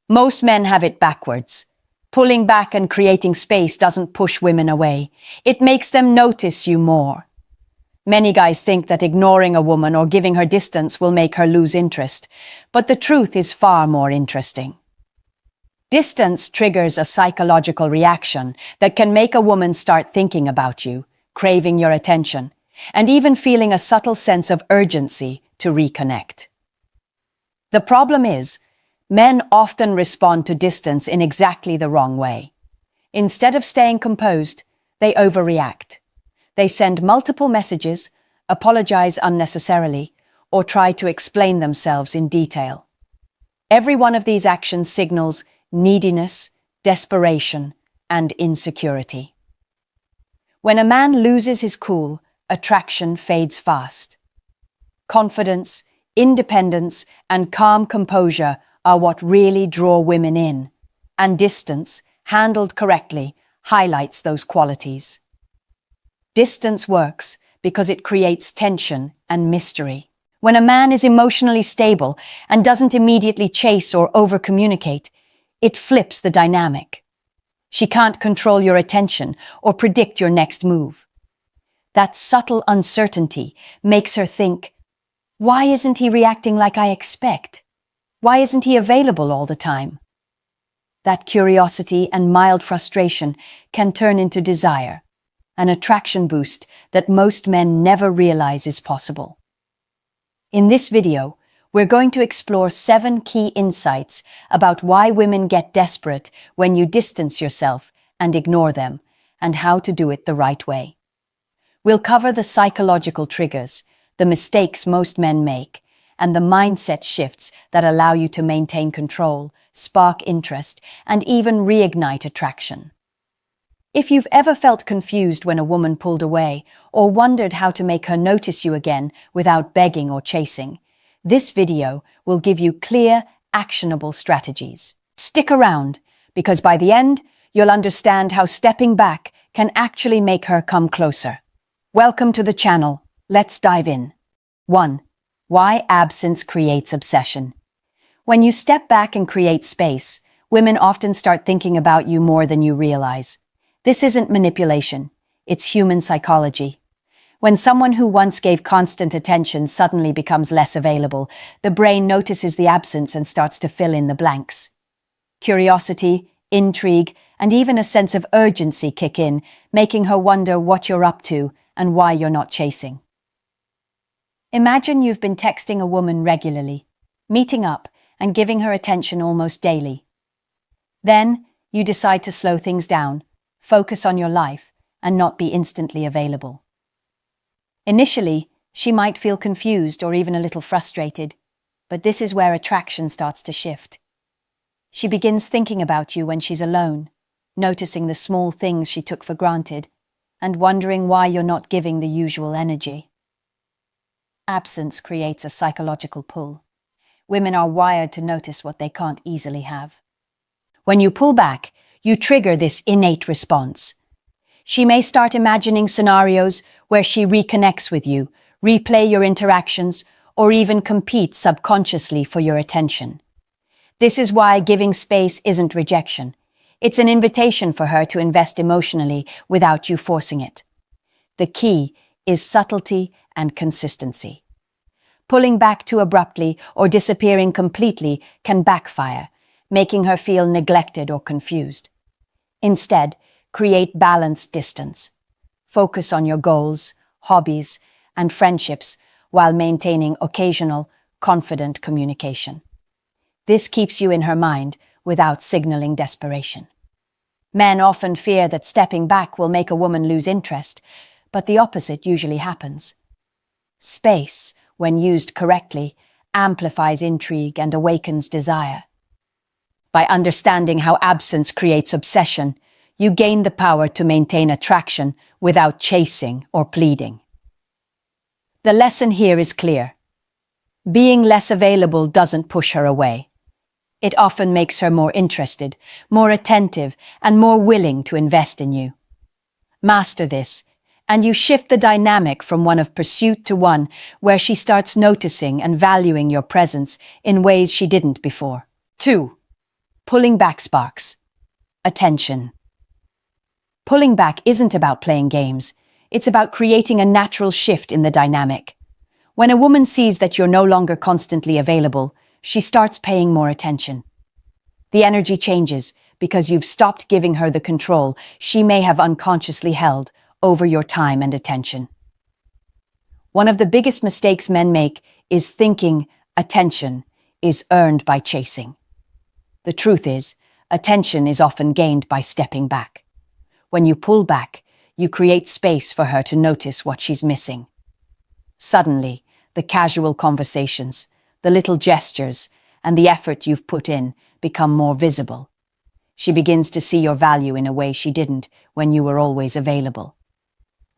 Most men have it backwards. Pulling back and creating space doesn't push women away. It makes them notice you more. Many guys think that ignoring a woman or giving her distance will make her lose interest, but the truth is far more interesting. Distance triggers a psychological reaction that can make a woman start thinking about you, craving your attention, and even feeling a subtle sense of urgency to reconnect. The problem is, men often respond to distance in exactly the wrong way. Instead of staying composed, they overreact. They send multiple messages, apologize unnecessarily, or try to explain themselves in detail. Every one of these actions signals neediness, desperation, and insecurity. When a man loses his cool, attraction fades fast. Confidence, independence, and calm composure are what really draw women in, and distance, handled correctly, highlights those qualities. Distance works because it creates tension and mystery. When a man is emotionally stable and doesn't immediately chase or over-communicate, it flips the dynamic. She can't control your attention or predict your next move. That subtle uncertainty makes her think, why isn't he reacting like I expect? Why isn't he available all the time? That curiosity and mild frustration can turn into desire, an attraction boost that most men never realize is possible. In this video, we're going to explore 7 key insights about why women get desperate when you distance yourself and ignore them, and how to do it the right way. We'll cover the psychological triggers, the mistakes most men make, and the mindset shifts that allow you to maintain control, spark interest, and even reignite attraction. If you've ever felt confused when a woman pulled away, or wondered how to make her notice you again without begging or chasing, this video will give you clear, actionable strategies. Stick around, because by the end, you'll understand how stepping back can actually make her come closer. Welcome to the channel. Let's dive in. 1. Why absence creates obsession. When you step back and create space, women often start thinking about you more than you realize. This isn't manipulation, it's human psychology. When someone who once gave constant attention suddenly becomes less available, the brain notices the absence and starts to fill in the blanks. Curiosity, intrigue, and even a sense of urgency kick in, making her wonder what you're up to and why you're not chasing. Imagine you've been texting a woman regularly, meeting up and giving her attention almost daily. Then, you decide to slow things down, focus on your life, and not be instantly available. Initially, she might feel confused or even a little frustrated, but this is where attraction starts to shift. She begins thinking about you when she's alone, noticing the small things she took for granted, and wondering why you're not giving the usual energy. Absence creates a psychological pull. Women are wired to notice what they can't easily have. When you pull back, you trigger this innate response. She may start imagining scenarios where she reconnects with you, replay your interactions, or even compete subconsciously for your attention. This is why giving space isn't rejection. It's an invitation for her to invest emotionally without you forcing it. The key is subtlety and consistency. Pulling back too abruptly or disappearing completely can backfire, making her feel neglected or confused. Instead, create balanced distance. Focus on your goals, hobbies, and friendships while maintaining occasional, confident communication. This keeps you in her mind without signaling desperation. Men often fear that stepping back will make a woman lose interest, but the opposite usually happens. Space, when used correctly, amplifies intrigue and awakens desire. By understanding how absence creates obsession, you gain the power to maintain attraction without chasing or pleading. The lesson here is clear. Being less available doesn't push her away. It often makes her more interested, more attentive, and more willing to invest in you. Master this, and you shift the dynamic from one of pursuit to one where she starts noticing and valuing your presence in ways she didn't before. 2. Pulling back sparks attention. Pulling back isn't about playing games. It's about creating a natural shift in the dynamic. When a woman sees that you're no longer constantly available, she starts paying more attention. The energy changes because you've stopped giving her the control she may have unconsciously held over your time and attention. One of the biggest mistakes men make is thinking attention is earned by chasing. The truth is, attention is often gained by stepping back. When you pull back, you create space for her to notice what she's missing. Suddenly, the casual conversations, the little gestures, and the effort you've put in become more visible. She begins to see your value in a way she didn't when you were always available.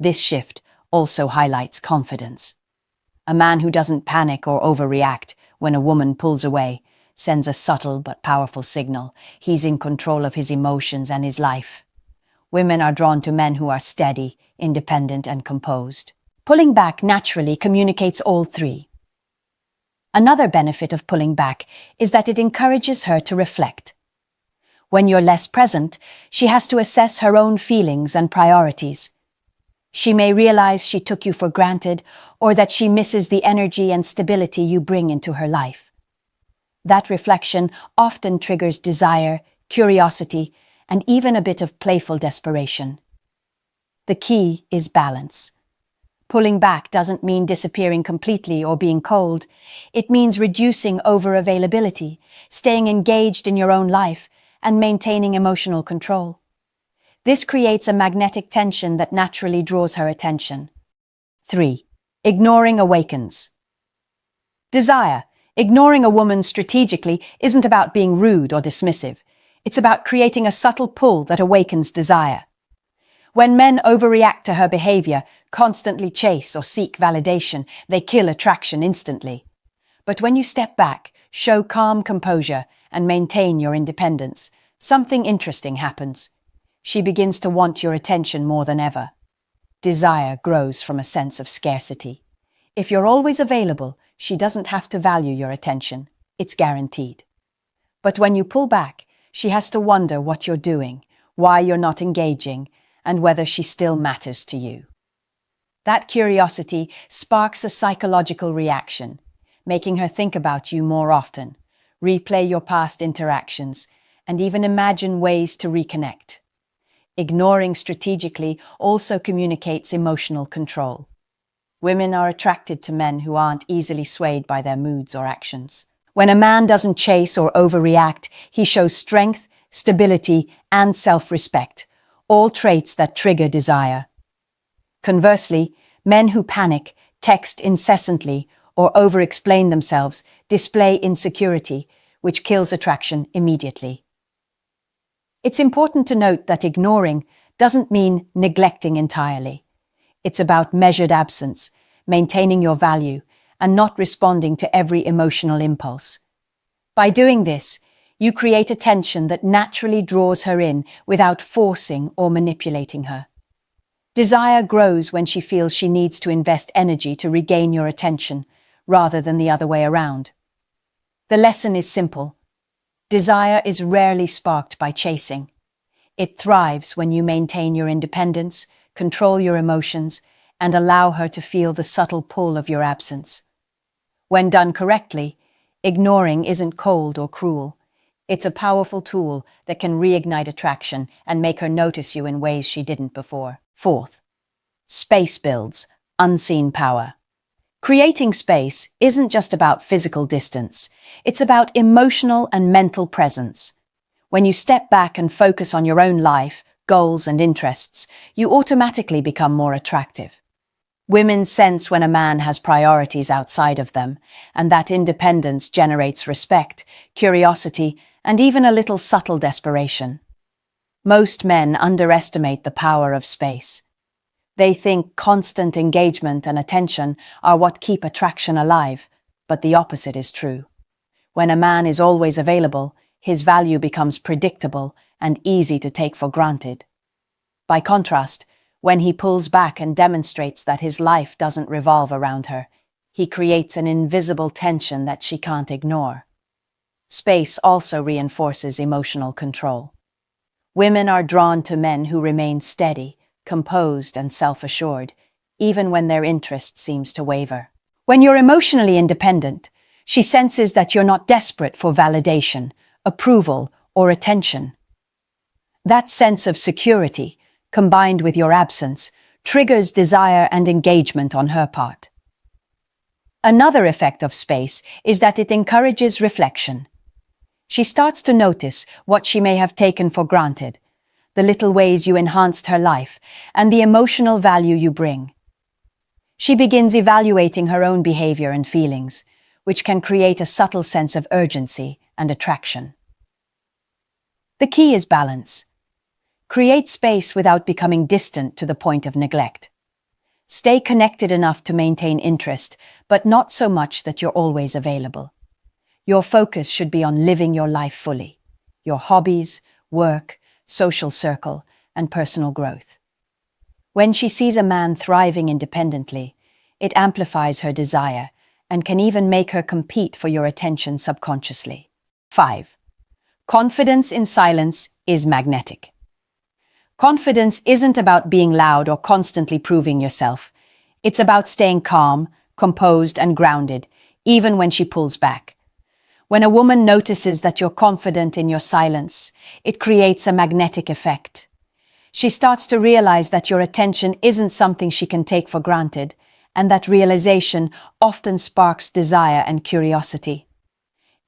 This shift also highlights confidence. A man who doesn't panic or overreact when a woman pulls away sends a subtle but powerful signal. He's in control of his emotions and his life. Women are drawn to men who are steady, independent, and composed. Pulling back naturally communicates all three. Another benefit of pulling back is that it encourages her to reflect. When you're less present, she has to assess her own feelings and priorities. She may realize she took you for granted or that she misses the energy and stability you bring into her life. That reflection often triggers desire, curiosity, and even a bit of playful desperation. The key is balance. Pulling back doesn't mean disappearing completely or being cold. It means reducing over-availability, staying engaged in your own life, and maintaining emotional control. This creates a magnetic tension that naturally draws her attention. 3. Ignoring awakens. Desire. Ignoring a woman strategically isn't about being rude or dismissive. It's about creating a subtle pull that awakens desire. When men overreact to her behavior, constantly chase or seek validation, they kill attraction instantly. But when you step back, show calm composure, and maintain your independence, something interesting happens. She begins to want your attention more than ever. Desire grows from a sense of scarcity. If you're always available, she doesn't have to value your attention. It's guaranteed. But when you pull back, she has to wonder what you're doing, why you're not engaging, and whether she still matters to you. That curiosity sparks a psychological reaction, making her think about you more often, replay your past interactions, and even imagine ways to reconnect. Ignoring strategically also communicates emotional control. Women are attracted to men who aren't easily swayed by their moods or actions. When a man doesn't chase or overreact, he shows strength, stability, and self-respect, all traits that trigger desire. Conversely, men who panic, text incessantly, or over-explain themselves display insecurity, which kills attraction immediately. It's important to note that ignoring doesn't mean neglecting entirely. It's about measured absence, maintaining your value, and not responding to every emotional impulse. By doing this, you create a tension that naturally draws her in without forcing or manipulating her. Desire grows when she feels she needs to invest energy to regain your attention, rather than the other way around. The lesson is simple. Desire is rarely sparked by chasing. It thrives when you maintain your independence, control your emotions, and allow her to feel the subtle pull of your absence. When done correctly, ignoring isn't cold or cruel. It's a powerful tool that can reignite attraction and make her notice you in ways she didn't before. 4th, space builds unseen power. Creating space isn't just about physical distance. It's about emotional and mental presence. When you step back and focus on your own life, goals, and interests, you automatically become more attractive. Women sense when a man has priorities outside of them, and that independence generates respect, curiosity, and even a little subtle desperation. Most men underestimate the power of space. They think constant engagement and attention are what keep attraction alive, but the opposite is true. When a man is always available, his value becomes predictable and easy to take for granted. By contrast, when he pulls back and demonstrates that his life doesn't revolve around her, he creates an invisible tension that she can't ignore. Space also reinforces emotional control. Women are drawn to men who remain steady, composed, and self-assured, even when their interest seems to waver. When you're emotionally independent, she senses that you're not desperate for validation, approval, or attention. That sense of security, combined with your absence, triggers desire and engagement on her part. Another effect of space is that it encourages reflection. She starts to notice what she may have taken for granted, the little ways you enhanced her life, and the emotional value you bring. She begins evaluating her own behavior and feelings, which can create a subtle sense of urgency and attraction. The key is balance. Create space without becoming distant to the point of neglect. Stay connected enough to maintain interest, but not so much that you're always available. Your focus should be on living your life fully, your hobbies, work, social circle, and personal growth. When she sees a man thriving independently, it amplifies her desire and can even make her compete for your attention subconsciously. 5. Confidence in silence is magnetic. Confidence isn't about being loud or constantly proving yourself. It's about staying calm, composed, and grounded, even when she pulls back. When a woman notices that you're confident in your silence, it creates a magnetic effect. She starts to realize that your attention isn't something she can take for granted, and that realization often sparks desire and curiosity.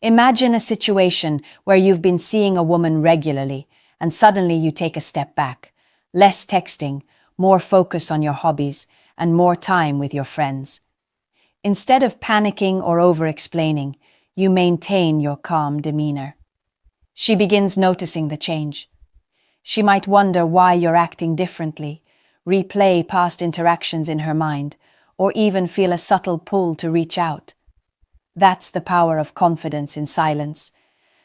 Imagine a situation where you've been seeing a woman regularly, and suddenly you take a step back. Less texting, more focus on your hobbies, and more time with your friends. Instead of panicking or over-explaining, you maintain your calm demeanor. She begins noticing the change. She might wonder why you're acting differently, replay past interactions in her mind, or even feel a subtle pull to reach out. That's the power of confidence in silence.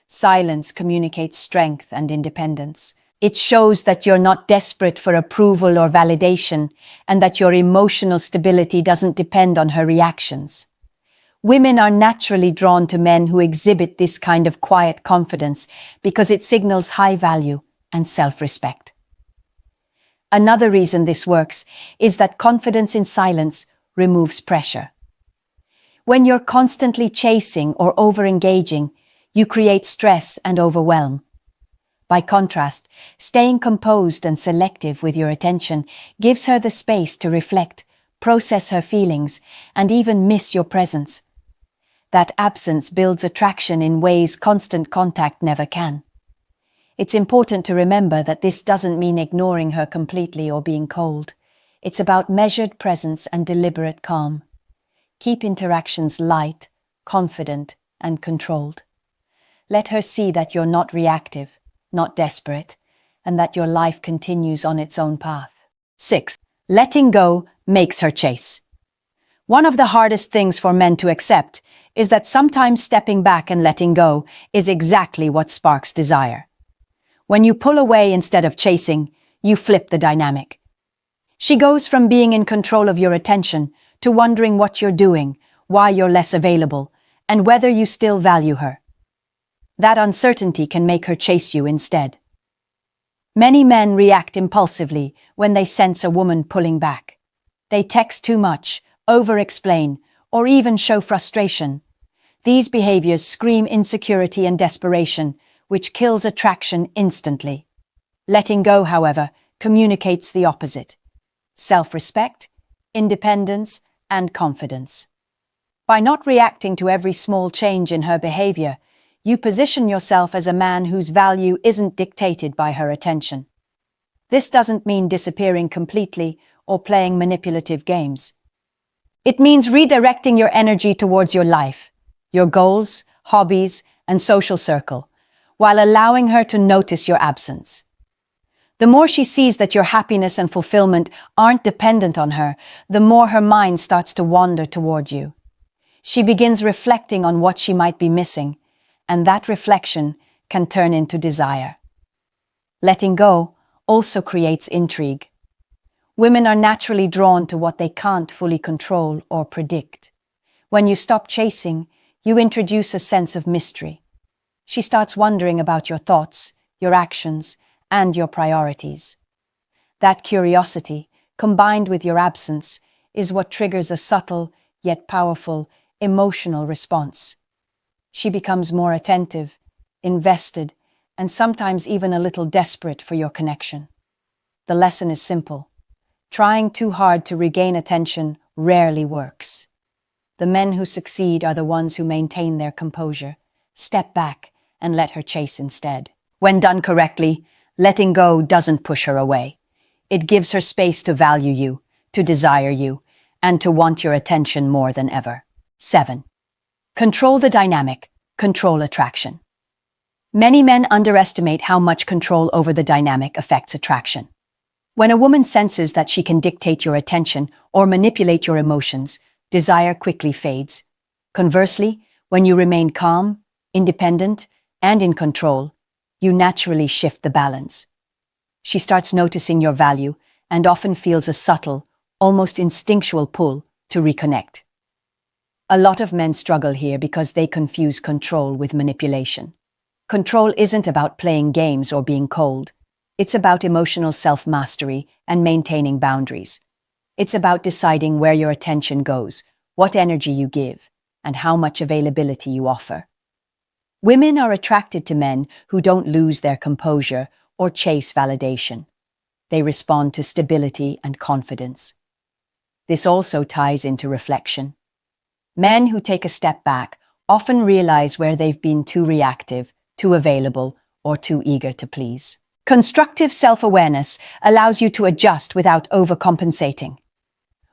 Silence communicates strength and independence. It shows that you're not desperate for approval or validation, and that your emotional stability doesn't depend on her reactions. Women are naturally drawn to men who exhibit this kind of quiet confidence because it signals high value and self-respect. Another reason this works is that confidence in silence removes pressure. When you're constantly chasing or over-engaging, you create stress and overwhelm. By contrast, staying composed and selective with your attention gives her the space to reflect, process her feelings, and even miss your presence. That absence builds attraction in ways constant contact never can. It's important to remember that this doesn't mean ignoring her completely or being cold. It's about measured presence and deliberate calm. Keep interactions light, confident, and controlled. Let her see that you're not reactive, not desperate, and that your life continues on its own path. 6. Letting go makes her chase. One of the hardest things for men to accept is that sometimes stepping back and letting go is exactly what sparks desire. When you pull away instead of chasing, you flip the dynamic. She goes from being in control of your attention to wondering what you're doing, why you're less available, and whether you still value her. That uncertainty can make her chase you instead. Many men react impulsively when they sense a woman pulling back. They text too much, over-explain, or even show frustration. These behaviors scream insecurity and desperation, which kills attraction instantly. Letting go, however, communicates the opposite: self-respect, independence, and confidence. By not reacting to every small change in her behavior, you position yourself as a man whose value isn't dictated by her attention. This doesn't mean disappearing completely or playing manipulative games. It means redirecting your energy towards your life, your goals, hobbies, and social circle, while allowing her to notice your absence. The more she sees that your happiness and fulfillment aren't dependent on her, the more her mind starts to wander toward you. She begins reflecting on what she might be missing, and that reflection can turn into desire. Letting go also creates intrigue. Women are naturally drawn to what they can't fully control or predict. When you stop chasing, you introduce a sense of mystery. She starts wondering about your thoughts, your actions, and your priorities. That curiosity, combined with your absence, is what triggers a subtle, yet powerful, emotional response. She becomes more attentive, invested, and sometimes even a little desperate for your connection. The lesson is simple. Trying too hard to regain attention rarely works. The men who succeed are the ones who maintain their composure, step back, and let her chase instead. When done correctly, letting go doesn't push her away. It gives her space to value you, to desire you, and to want your attention more than ever. 7. Control the dynamic, control attraction. Many men underestimate how much control over the dynamic affects attraction. When a woman senses that she can dictate your attention or manipulate your emotions, desire quickly fades. Conversely, when you remain calm, independent, and in control, you naturally shift the balance. She starts noticing your value and often feels a subtle, almost instinctual pull to reconnect. A lot of men struggle here because they confuse control with manipulation. Control isn't about playing games or being cold. It's about emotional self-mastery and maintaining boundaries. It's about deciding where your attention goes, what energy you give, and how much availability you offer. Women are attracted to men who don't lose their composure or chase validation. They respond to stability and confidence. This also ties into reflection. Men who take a step back often realize where they've been too reactive, too available, or too eager to please. Constructive self-awareness allows you to adjust without overcompensating.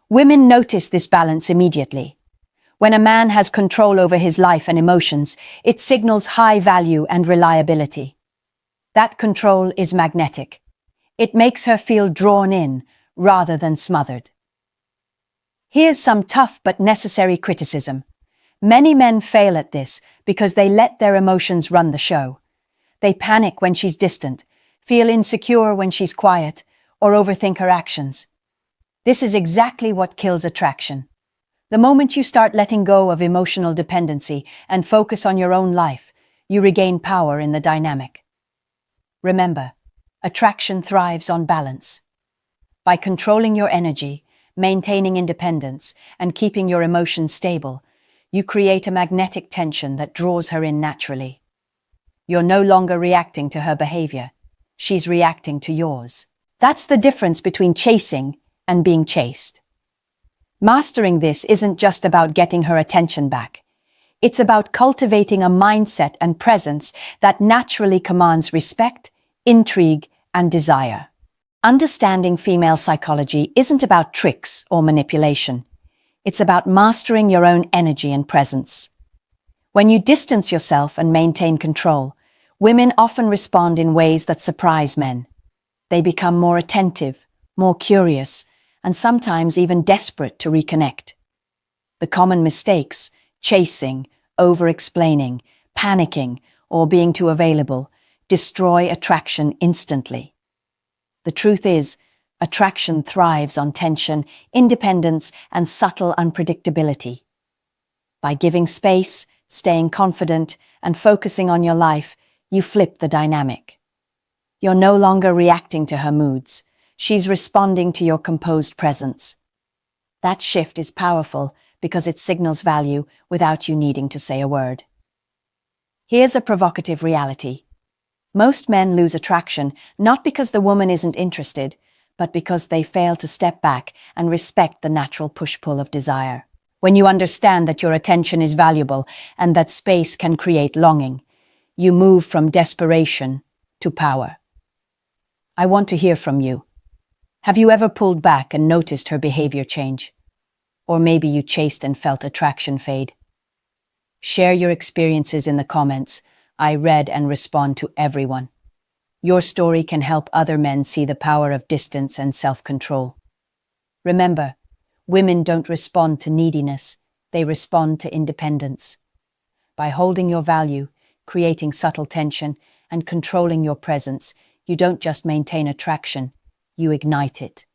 Women notice this balance immediately. When a man has control over his life and emotions, it signals high value and reliability. That control is magnetic. It makes her feel drawn in rather than smothered. Here's some tough but necessary criticism. Many men fail at this because they let their emotions run the show. They panic when she's distant, feel insecure when she's quiet, or overthink her actions. This is exactly what kills attraction. The moment you start letting go of emotional dependency and focus on your own life, you regain power in the dynamic. Remember, attraction thrives on balance. By controlling your energy, maintaining independence, and keeping your emotions stable, you create a magnetic tension that draws her in naturally. You're no longer reacting to her behavior. She's reacting to yours. That's the difference between chasing and being chased. Mastering this isn't just about getting her attention back. It's about cultivating a mindset and presence that naturally commands respect, intrigue, and desire. Understanding female psychology isn't about tricks or manipulation. It's about mastering your own energy and presence. When you distance yourself and maintain control, women often respond in ways that surprise men. They become more attentive, more curious, and sometimes even desperate to reconnect. The common mistakes, chasing, over-explaining, panicking, or being too available, destroy attraction instantly. The truth is, attraction thrives on tension, independence, and subtle unpredictability. By giving space, staying confident, and focusing on your life, you flip the dynamic. You're no longer reacting to her moods. She's responding to your composed presence. That shift is powerful because it signals value without you needing to say a word. Here's a provocative reality. Most men lose attraction not because the woman isn't interested, but because they fail to step back and respect the natural push-pull of desire. When you understand that your attention is valuable and that space can create longing, you move from desperation to power. I want to hear from you. Have you ever pulled back and noticed her behavior change? Or maybe you chased and felt attraction fade? Share your experiences in the comments. I read and respond to everyone. Your story can help other men see the power of distance and self-control. Remember, women don't respond to neediness, they respond to independence. By holding your value, creating subtle tension, and controlling your presence, you don't just maintain attraction, you ignite it.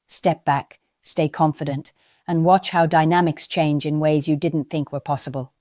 Step back, stay confident, and watch how dynamics change in ways you didn't think were possible.